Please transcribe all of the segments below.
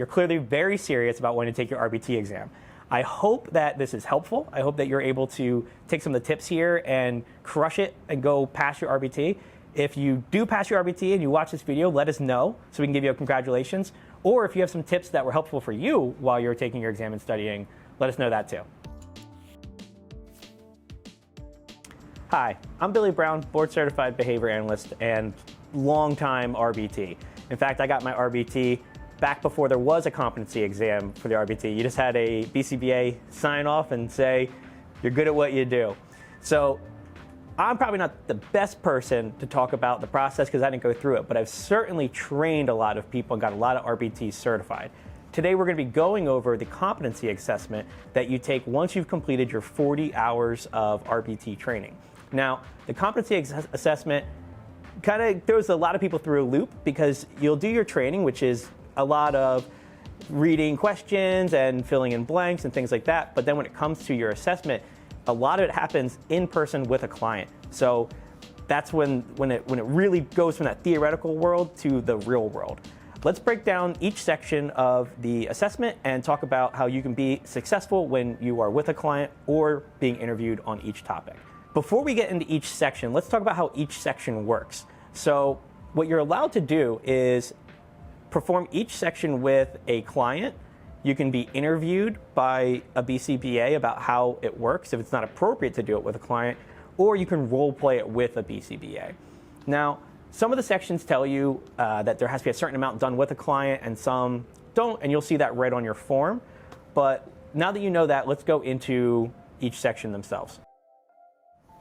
You're clearly very serious about wanting to take your RBT exam. I hope that this is helpful. I hope that you're able to take some of the tips here and crush it and go pass your RBT. If you do pass your RBT and you watch this video, let us know so we can give you a congratulations. Or if you have some tips that were helpful for you while you're taking your exam and studying, let us know that too. Hi, I'm Billy Brown, board certified behavior analyst and longtime RBT. In fact, I got my RBT back before there was a competency exam for the RBT. You just had a BCBA sign off and say, you're good at what you do. So I'm probably not the best person to talk about the process because I didn't go through it, but I've certainly trained a lot of people and got a lot of RBTs certified. Today we're going to be going over the competency assessment that you take once you've completed your 40 hours of RBT training. Now, the competency assessment kind of throws a lot of people through a loop because you'll do your training, which is a lot of reading questions and filling in blanks and things like that. But then when it comes to your assessment, a lot of it happens in person with a client. So that's when it really goes from that theoretical world to the real world. Let's break down each section of the assessment and talk about how you can be successful when you are with a client or being interviewed on each topic. Before we get into each section, let's talk about how each section works. So what you're allowed to do is perform each section with a client. You can be interviewed by a BCBA about how it works if it's not appropriate to do it with a client, or you can role play it with a BCBA. Now, some of the sections tell you that there has to be a certain amount done with a client and some don't, and you'll see that right on your form. But now that you know that, let's go into each section themselves.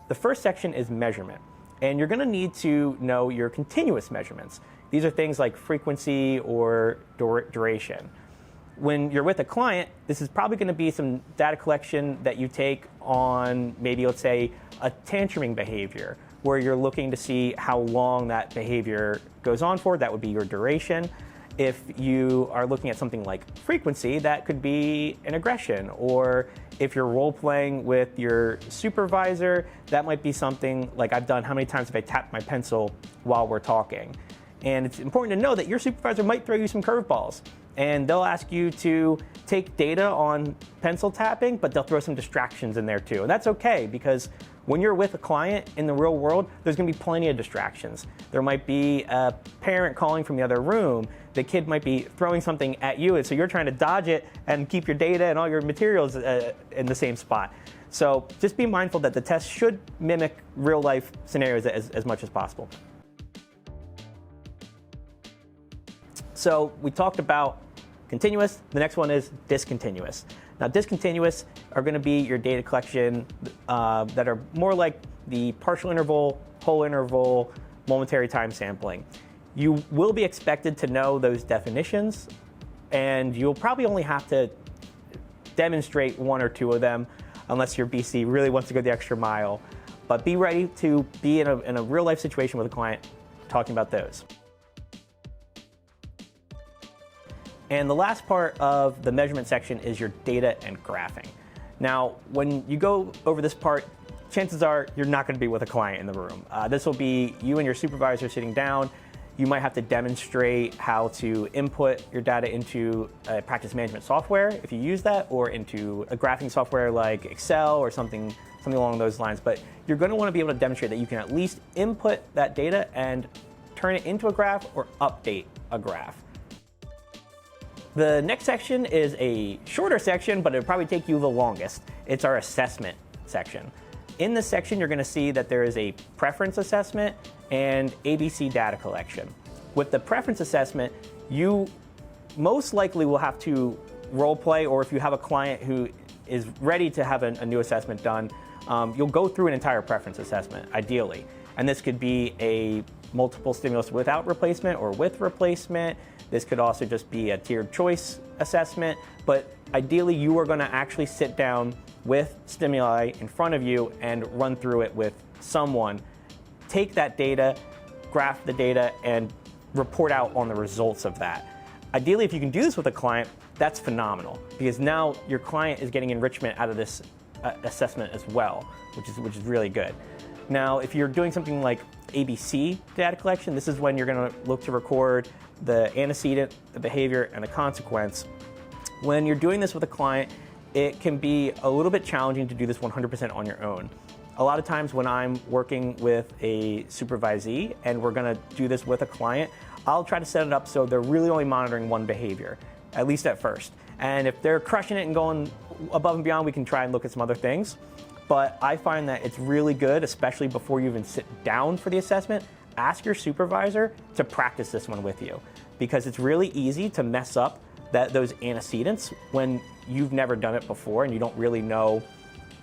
The first section is measurement, and you're going to need to know your continuous measurements. These are things like frequency or duration. When you're with a client, this is probably going to be some data collection that you take on maybe, let's say, a tantruming behavior, where you're looking to see how long that behavior goes on for. That would be your duration. If you are looking at something like frequency, that could be an aggression. Or if you're role-playing with your supervisor, that might be something like I've done, how many times have I tapped my pencil while we're talking? And it's important to know that your supervisor might throw you some curveballs. And they'll ask you to take data on pencil tapping, but they'll throw some distractions in there too. And that's okay, because when you're with a client in the real world, there's going to be plenty of distractions. There might be a parent calling from the other room. The kid might be throwing something at you, and so you're trying to dodge it and keep your data and all your materials in the same spot. So just be mindful that the test should mimic real life scenarios as much as possible. So we talked about continuous. The next one is discontinuous. Now, discontinuous are going to be your data collection that are more like the partial interval, whole interval, momentary time sampling. You will be expected to know those definitions, and you'll probably only have to demonstrate one or two of them unless your BC really wants to go the extra mile. But be ready to be in a real life situation with a client talking about those. And the last part of the measurement section is your data and graphing. Now, when you go over this part, chances are you're not going to be with a client in the room. This will be you and your supervisor sitting down. You might have to demonstrate how to input your data into a practice management software, if you use that, or into a graphing software like Excel or something along those lines. But you're going to want to be able to demonstrate that you can at least input that data and turn it into a graph or update a graph. The next section is a shorter section, but it'll probably take you the longest. It's our assessment section. In this section, you're going to see that there is a preference assessment and ABC data collection. With the preference assessment, you most likely will have to role play, or if you have a client who is ready to have a new assessment done, you'll go through an entire preference assessment, ideally. And this could be a multiple stimulus without replacement or with replacement. This could also just be a tiered choice assessment, but ideally you are going to actually sit down with stimuli in front of you and run through it with someone. Take that data, graph the data, and report out on the results of that. Ideally, if you can do this with a client, that's phenomenal, because now your client is getting enrichment out of this assessment as well, which is really good. Now, if you're doing something like ABC data collection. This is when you're going to look to record the antecedent, the behavior, and the consequence. When you're doing this with a client, it can be a little bit challenging to do this 100% on your own. A lot of times when I'm working with a supervisee and we're going to do this with a client, I'll try to set it up so they're really only monitoring one behavior, at least at first. And if they're crushing it and going above and beyond, we can try and look at some other things. But I find that it's really good, especially before you even sit down for the assessment, ask your supervisor to practice this one with you, because it's really easy to mess up those antecedents when you've never done it before and you don't really know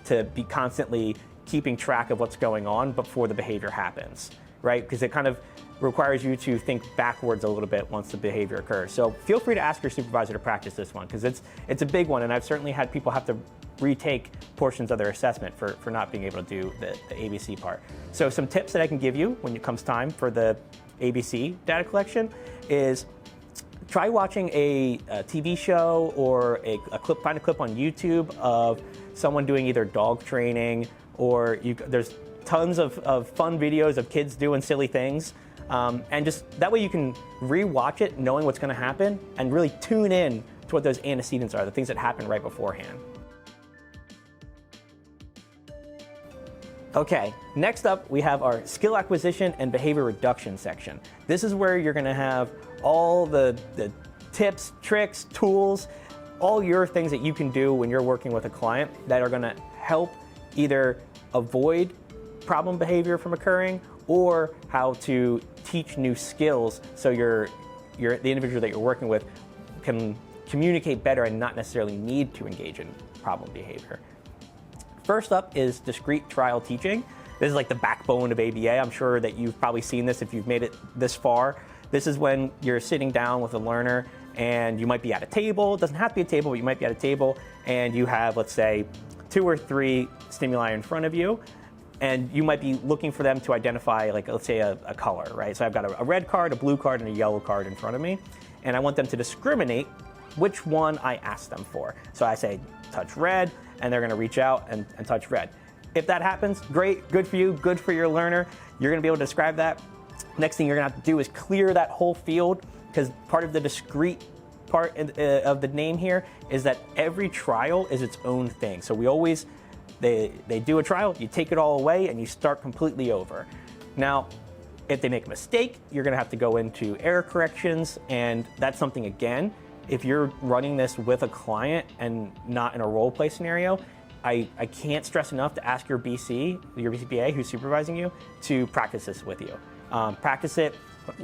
to be constantly keeping track of what's going on before the behavior happens, right? Because it kind of requires you to think backwards a little bit once the behavior occurs. So feel free to ask your supervisor to practice this one, because it's a big one, and I've certainly had people have to retake portions of their assessment for not being able to do the ABC part. So some tips that I can give you when it comes time for the ABC data collection is try watching a TV show or find a clip on YouTube of someone doing either dog training, or there's tons of fun videos of kids doing silly things. And just that way you can re-watch it knowing what's going to happen and really tune in to what those antecedents are, the things that happen right beforehand. Okay, next up we have our skill acquisition and behavior reduction section. This is where you're going to have all the tips, tricks, tools, all your things that you can do when you're working with a client that are going to help either avoid problem behavior from occurring, or how to teach new skills so the individual that you're working with can communicate better and not necessarily need to engage in problem behavior. First up is discrete trial teaching. This is like the backbone of ABA. I'm sure that you've probably seen this if you've made it this far. This is when you're sitting down with a learner and you might be at a table. It doesn't have to be a table, but you might be at a table and you have, let's say, 2 or 3 stimuli in front of you. And you might be looking for them to identify, like, let's say a color, right? So I've got a red card, a blue card, and a yellow card in front of me. And I want them to discriminate which one I ask them for. So I say, touch red, and they're gonna reach out and touch red. If that happens, great, good for you, good for your learner. You're gonna be able to describe that. Next thing you're gonna have to do is clear that whole field, because part of the discrete part of the name here is that every trial is its own thing. So we always, they do a trial, you take it all away, and you start completely over. Now, if they make a mistake, you're gonna have to go into error corrections, and that's something, again, if you're running this with a client and not in a role play scenario, I can't stress enough to ask your BCBA who's supervising you to practice this with you. Practice it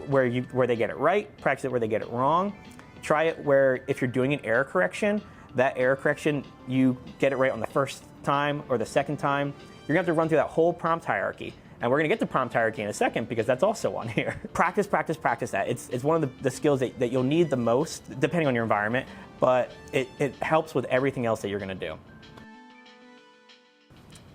where they get it right, practice it where they get it wrong. Try it where if you're doing an error correction, that error correction, you get it right on the first time or the second time. You're gonna have to run through that whole prompt hierarchy. And we're gonna get to prompt hierarchy in a second because that's also on here. Practice, practice, practice that. It's one of the skills that you'll need the most, depending on your environment, but it helps with everything else that you're gonna do.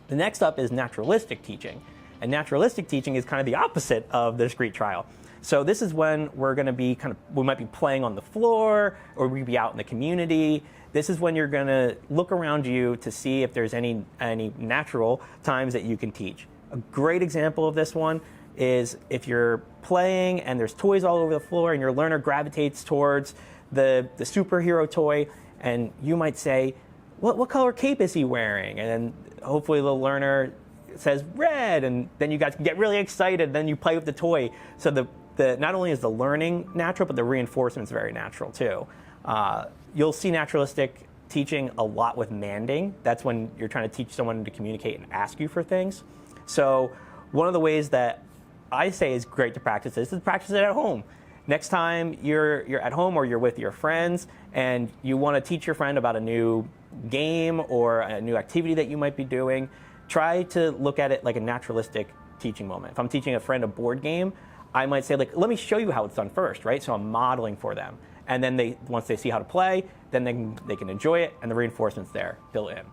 The next up is naturalistic teaching. And naturalistic teaching is kind of the opposite of the discrete trial. So this is when we're gonna be we might be playing on the floor, or we be out in the community. This is when you're gonna look around you to see if there's any natural times that you can teach. A great example of this one is if you're playing and there's toys all over the floor and your learner gravitates towards the superhero toy, and you might say, what color cape is he wearing? And then hopefully the learner says red, and then you guys get really excited, then you play with the toy. So not only is the learning natural, but the reinforcement's very natural too. You'll see naturalistic teaching a lot with manding. That's when you're trying to teach someone to communicate and ask you for things. So one of the ways that I say is great to practice this is practice it at home. Next time you're at home or you're with your friends and you want to teach your friend about a new game or a new activity that you might be doing, try to look at it like a naturalistic teaching moment. If I'm teaching a friend a board game, I might say, like, let me show you how it's done first, right? So I'm modeling for them. And then once they see how to play, then they can enjoy it, and the reinforcement's there, built in.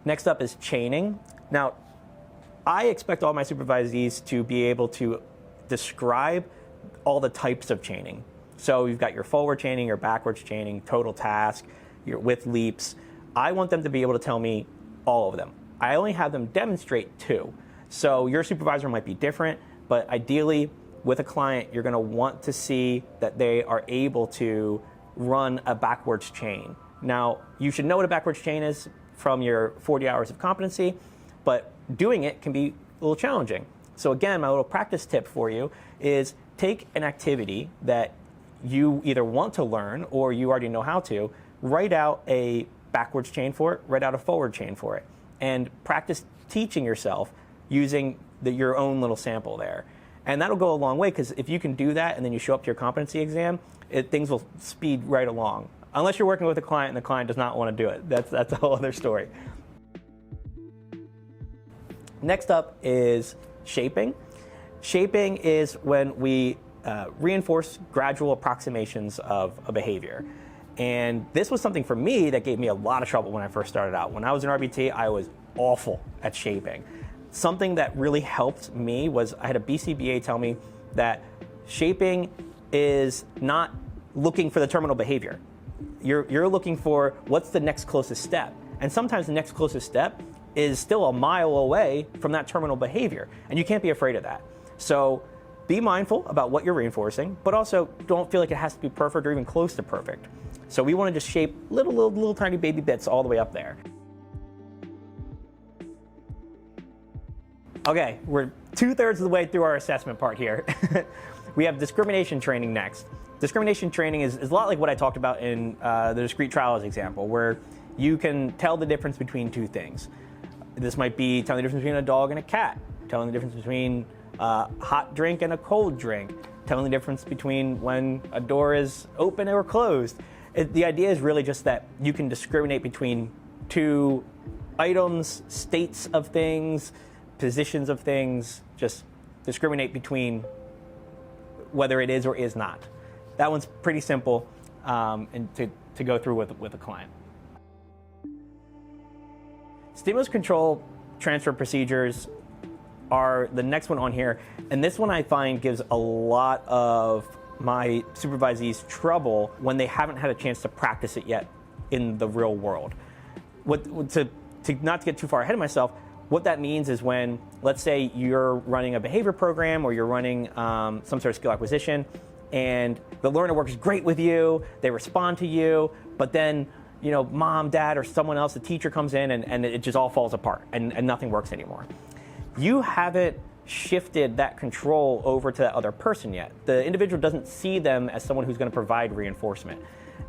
Next up is chaining. Now, I expect all my supervisees to be able to describe all the types of chaining. So you've got your forward chaining, your backwards chaining, total task, your with leaps. I want them to be able to tell me all of them. I only have them demonstrate 2. So your supervisor might be different, but ideally with a client, you're going to want to see that they are able to run a backwards chain. Now, you should know what a backwards chain is from your 40 hours of competency, but doing it can be a little challenging. So again, my little practice tip for you is take an activity that you either want to learn or you already know how to, write out a backwards chain for it, write out a forward chain for it, and practice teaching yourself using your own little sample there. And that'll go a long way, because if you can do that and then you show up to your competency exam, things will speed right along. Unless you're working with a client and the client does not want to do it. That's a whole other story. Next up is shaping. Shaping is when we reinforce gradual approximations of a behavior. And this was something for me that gave me a lot of trouble when I first started out. When I was in RBT, I was awful at shaping. Something that really helped me was I had a BCBA tell me that shaping is not looking for the terminal behavior. You're looking for what's the next closest step. And sometimes the next closest step is still a mile away from that terminal behavior. And you can't be afraid of that. So be mindful about what you're reinforcing, but also don't feel like it has to be perfect or even close to perfect. So we want to just shape little tiny baby bits all the way up there. Okay, we're 2/3 of the way through our assessment part here. We have discrimination training next. Discrimination training is a lot like what I talked about in the discrete trials example, where you can tell the difference between 2 things. This might be telling the difference between a dog and a cat, telling the difference between a hot drink and a cold drink, telling the difference between when a door is open or closed. The idea is really just that you can discriminate between 2 items, states of things, positions of things, just discriminate between whether it is or is not. That one's pretty simple and to go through with a client. Stimulus control transfer procedures are the next one on here, and this one I find gives a lot of my supervisees trouble when they haven't had a chance to practice it yet in the real world. To not to get too far ahead of myself, what that means is when, let's say you're running a behavior program or you're running some sort of skill acquisition, and the learner works great with you, they respond to you, but then mom, dad, or someone else, the teacher comes in and it just all falls apart and nothing works anymore. You haven't shifted that control over to that other person yet. The individual doesn't see them as someone who's going to provide reinforcement.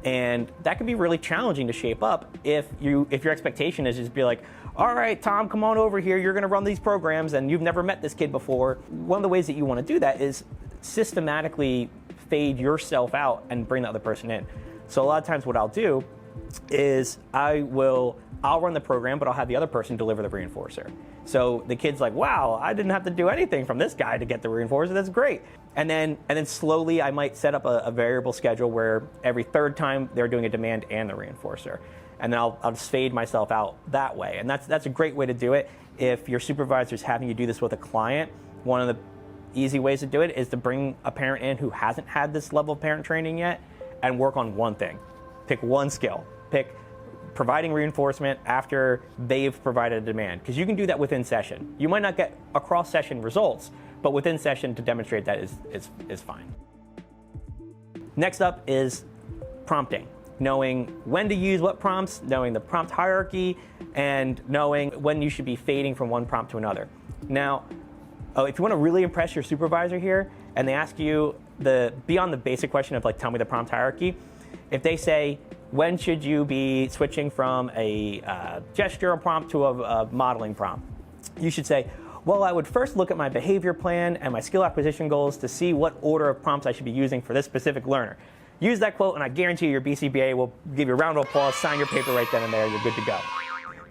And that can be really challenging to shape up if your expectation is just be like, all right, Tom, come on over here, you're going to run these programs and you've never met this kid before. One of the ways that you want to do that is systematically fade yourself out and bring the other person in. So a lot of times what I'll do is I'll run the program, but I'll have the other person deliver the reinforcer. So the kid's like, wow, I didn't have to do anything from this guy to get the reinforcer, that's great. And then slowly I might set up a variable schedule where every 3rd time they're doing a demand and the reinforcer. And then I'll just fade myself out that way. And that's a great way to do it. If your supervisor's having you do this with a client, one of the easy ways to do it is to bring a parent in who hasn't had this level of parent training yet and work on one thing. Pick one skill. Pick providing reinforcement after they've provided a demand, because you can do that within session. You might not get across session results, but within session to demonstrate that is fine. Next up is prompting. Knowing when to use what prompts, knowing the prompt hierarchy, and knowing when you should be fading from one prompt to another. Now, if you want to really impress your supervisor here, and they ask you beyond the basic question of like, tell me the prompt hierarchy, if they say, when should you be switching from a gesture prompt to a modeling prompt? You should say, well, I would first look at my behavior plan and my skill acquisition goals to see what order of prompts I should be using for this specific learner. Use that quote and I guarantee you your BCBA will give you a round of applause, sign your paper right then and there, you're good to go.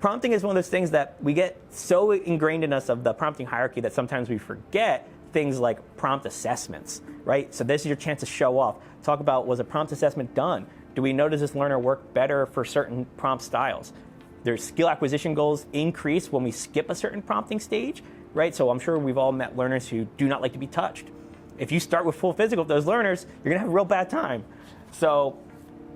Prompting is one of those things that we get so ingrained in us of the prompting hierarchy that sometimes we forget things like prompt assessments, right? So this is your chance to show off. Talk about, was a prompt assessment done? Do we notice this learner work better for certain prompt styles? Their skill acquisition goals increase when we skip a certain prompting stage, right? So I'm sure we've all met learners who do not like to be touched. If you start with full physical with those learners, you're gonna have a real bad time. So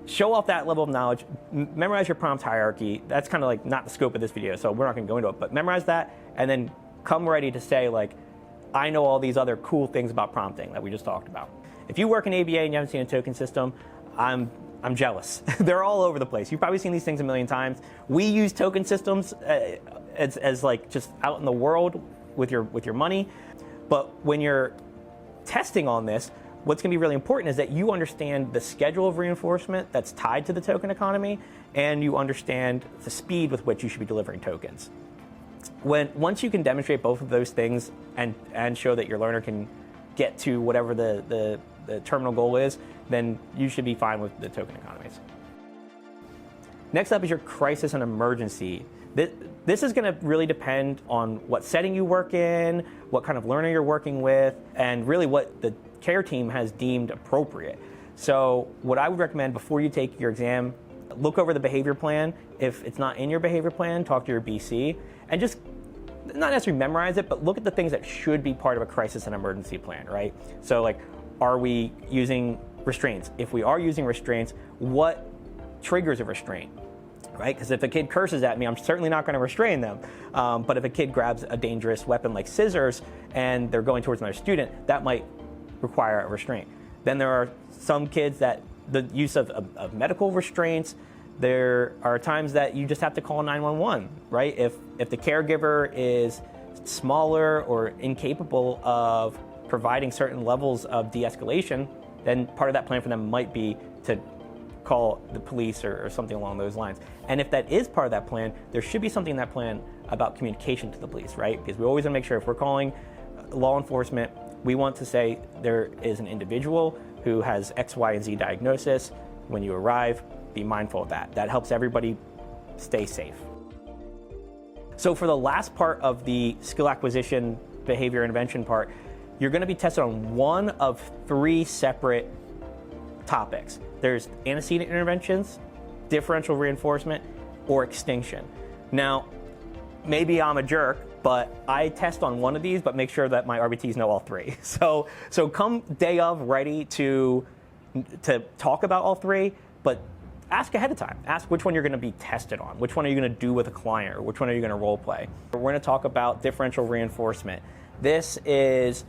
show off that level of knowledge, memorize your prompt hierarchy. That's kind of like not the scope of this video, so we're not going to go into it, but memorize that, and then come ready to say, like, I know all these other cool things about prompting that we just talked about. If you work in ABA and you haven't seen a token system, I'm jealous. They're all over the place. You've probably seen these things a million times. We use token systems as like just out in the world with your money, but when you're testing on this, what's going to be really important is that you understand the schedule of reinforcement that's tied to the token economy, and you understand the speed with which you should be delivering tokens. Once you can demonstrate both of those things and show that your learner can get to whatever the terminal goal is, then you should be fine with the token economies. Next up is your crisis and emergency. This is going to really depend on what setting you work in, what kind of learner you're working with, and really what the care team has deemed appropriate. So what I would recommend before you take your exam, look over the behavior plan. If it's not in your behavior plan, talk to your BC, and just not necessarily memorize it, but look at the things that should be part of a crisis and emergency plan, right? So like, are we using restraints? If we are using restraints, what triggers a restraint? Right? Because if a kid curses at me, I'm certainly not going to restrain them. But if a kid grabs a dangerous weapon like scissors and they're going towards another student, that might require a restraint. Then there are some kids that the use of medical restraints. There are times that you just have to call 911, right? If the caregiver is smaller or incapable of providing certain levels of de-escalation, then part of that plan for them might be to call the police or something along those lines. And if that is part of that plan, there should be something in that plan about communication to the police, right? Because we always want to make sure if we're calling law enforcement, we want to say there is an individual who has X, Y, and Z diagnosis. When you arrive, be mindful of that. That helps everybody stay safe. So for the last part of the skill acquisition behavior intervention part, you're going to be tested on one of 3 separate topics. There's antecedent interventions, differential reinforcement, or extinction. Now, maybe I'm a jerk, but I test on one of these, but make sure that my RBTs know all 3. So come day of ready to talk about all 3, but ask ahead of time. Ask which one you're going to be tested on, which one are you going to do with a client, or which one are you going to role play. We're going to talk about differential reinforcement. This is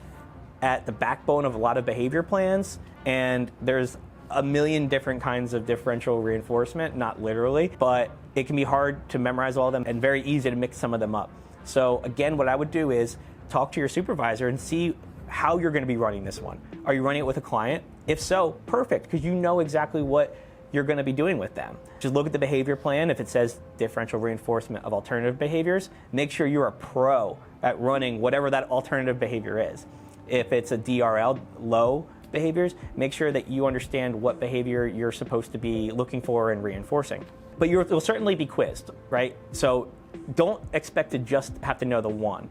at the backbone of a lot of behavior plans, and there's a million different kinds of differential reinforcement, not literally, but it can be hard to memorize all of them and very easy to mix some of them up. So again, what I would do is talk to your supervisor and see how you're going to be running this one. Are you running it with a client? If so, perfect, because you know exactly what you're going to be doing with them. Just look at the behavior plan. If it says differential reinforcement of alternative behaviors, make sure you're a pro at running whatever that alternative behavior is. If it's a DRL, low behaviors, make sure that you understand what behavior you're supposed to be looking for and reinforcing. But you'll certainly be quizzed, right? So don't expect to just have to know the one.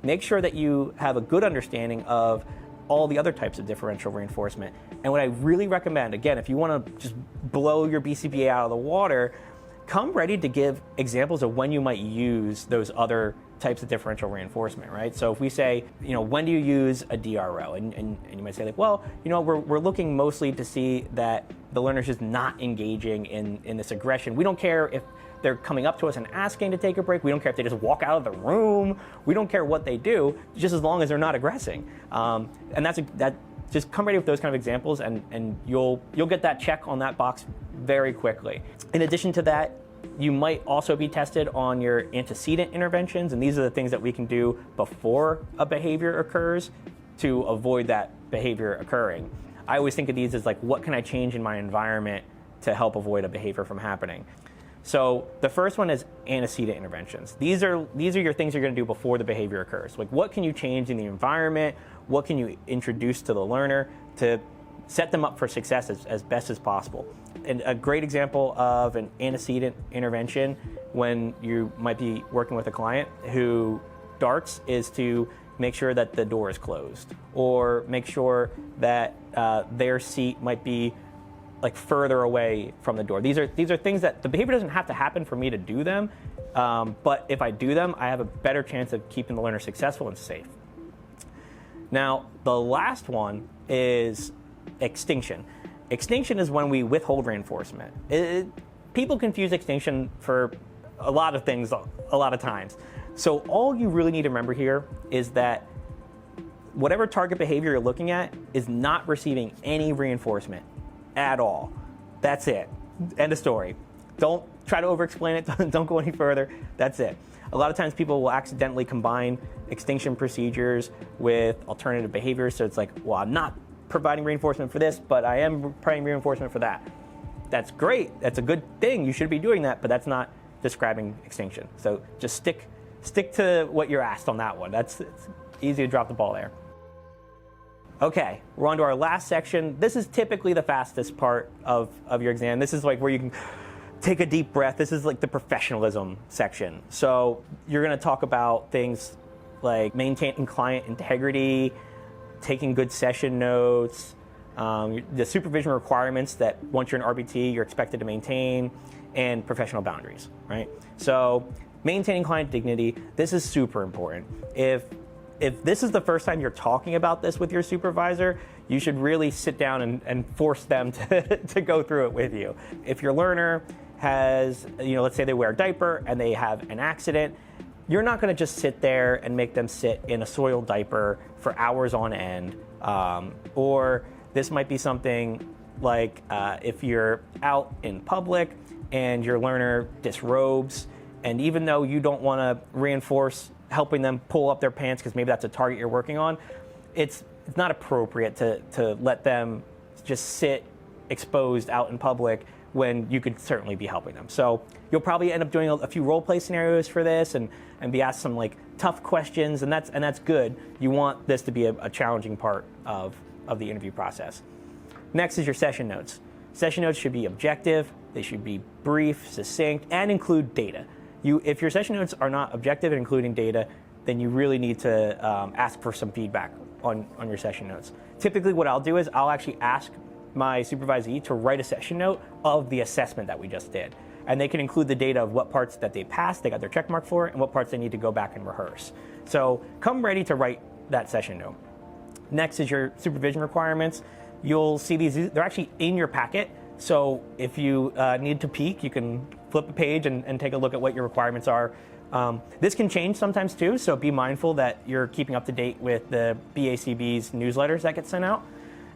Make sure that you have a good understanding of all the other types of differential reinforcement. And what I really recommend, again, if you want to just blow your BCBA out of the water, come ready to give examples of when you might use those other types of differential reinforcement, right? So if we say, when do you use a DRO? And you might say, like, well, we're looking mostly to see that the learner's just not engaging in this aggression. We don't care if they're coming up to us and asking to take a break. We don't care if they just walk out of the room. We don't care what they do, just as long as they're not aggressing. And just come ready with those kind of examples, and you'll get that check on that box very quickly. In addition to that, you might also be tested on your antecedent interventions, and these are the things that we can do before a behavior occurs to avoid that behavior occurring. I always think of these as like, what can I change in my environment to help avoid a behavior from happening? So the first one is antecedent interventions. These are your things you're going to do before the behavior occurs. Like, what can you change in the environment? What can you introduce to the learner to set them up for success as best as possible? And a great example of an antecedent intervention when you might be working with a client who darts is to make sure that the door is closed, or make sure that their seat might be like further away from the door. These are things that the behavior doesn't have to happen for me to do them, but if I do them, I have a better chance of keeping the learner successful and safe. Now, the last one is extinction. Extinction is when we withhold reinforcement. People confuse extinction for a lot of things a lot of times. So all you really need to remember here is that whatever target behavior you're looking at is not receiving any reinforcement at all. That's it. End of story. Don't try to over-explain it. Don't go any further. That's it. A lot of times people will accidentally combine extinction procedures with alternative behaviors. So it's like, well, I'm not providing reinforcement for this, but I am providing reinforcement for that. That's great. That's a good thing. You should be doing that, but that's not describing extinction. So just stick to what you're asked on that one. It's easy to drop the ball there. Okay, we're on to our last section. This is typically the fastest part of your exam. This is like where you can take a deep breath. This is like the professionalism section. So you're going to talk about things like maintaining client integrity, taking good session notes, the supervision requirements that once you're in RBT you're expected to maintain, and professional boundaries, right? So maintaining client dignity, this is super important. If this is the first time you're talking about this with your supervisor, you should really sit down and force them to go through it with you. If your learner has, let's say they wear a diaper and they have an accident, you're not going to just sit there and make them sit in a soiled diaper for hours on end. Or this might be something like if you're out in public and your learner disrobes, and even though you don't want to reinforce helping them pull up their pants because maybe that's a target you're working on, it's not appropriate to let them just sit exposed out in public when you could certainly be helping them. So you'll probably end up doing a few role play scenarios for this and be asked some like tough questions, and that's good. You want this to be a challenging part of the interview process. Next is your session notes. Session notes should be objective, they should be brief, succinct, and include data. If your session notes are not objective and including data, then you really need to ask for some feedback on your session notes. Typically what I'll do is I'll actually ask my supervisee to write a session note of the assessment that we just did. And they can include the data of what parts that they passed, they got their check mark for, and what parts they need to go back and rehearse. So come ready to write that session note. Next is your supervision requirements. You'll see these, they're actually in your packet. So if you need to peek, you can flip a page and take a look at what your requirements are. This can change sometimes too, so be mindful that you're keeping up to date with the BACB's newsletters that get sent out.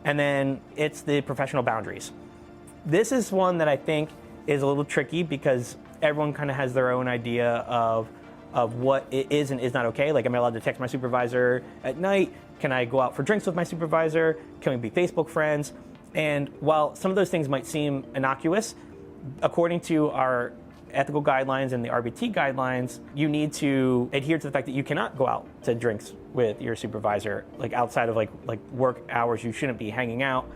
And then it's the professional boundaries. This is one that I think is a little tricky because everyone kind of has their own idea of what it is and is not okay. Like, am I allowed to text my supervisor at night? Can I go out for drinks with my supervisor? Can we be Facebook friends? And while some of those things might seem innocuous, according to our ethical guidelines and the RBT guidelines, you need to adhere to the fact that you cannot go out to drinks with your supervisor, like outside of like work hours. You shouldn't be hanging out.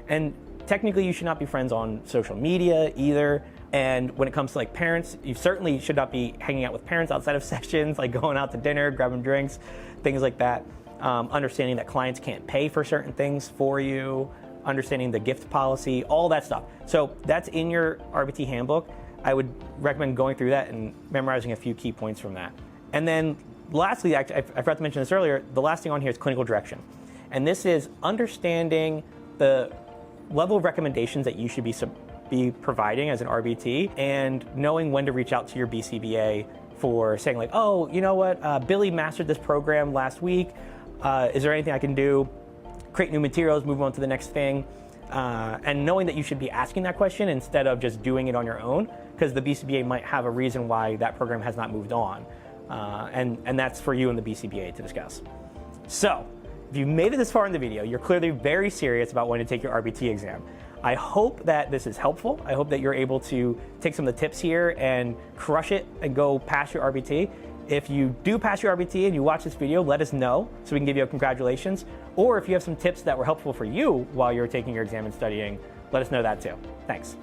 And technically you should not be friends on social media either. And when it comes to like parents, you certainly should not be hanging out with parents outside of sessions, like going out to dinner, grabbing drinks, things like that. Understanding that clients can't pay for certain things for you, understanding the gift policy, all that stuff. So that's in your RBT handbook. I would recommend going through that and memorizing a few key points from that. And then lastly, I forgot to mention this earlier, the last thing on here is clinical direction. And this is understanding the level of recommendations that you should be providing as an RBT, and knowing when to reach out to your BCBA for saying like, oh, you know what, Billy mastered this program last week. Is there anything I can do? Create new materials, move on to the next thing. And knowing that you should be asking that question instead of just doing it on your own, because the BCBA might have a reason why that program has not moved on. And that's for you and the BCBA to discuss. So, if you made it this far in the video, you're clearly very serious about wanting to take your RBT exam. I hope that this is helpful. I hope that you're able to take some of the tips here and crush it and go pass your RBT. If you do pass your RBT and you watch this video, let us know so we can give you a congratulations. Or if you have some tips that were helpful for you while you're taking your exam and studying, let us know that too. Thanks.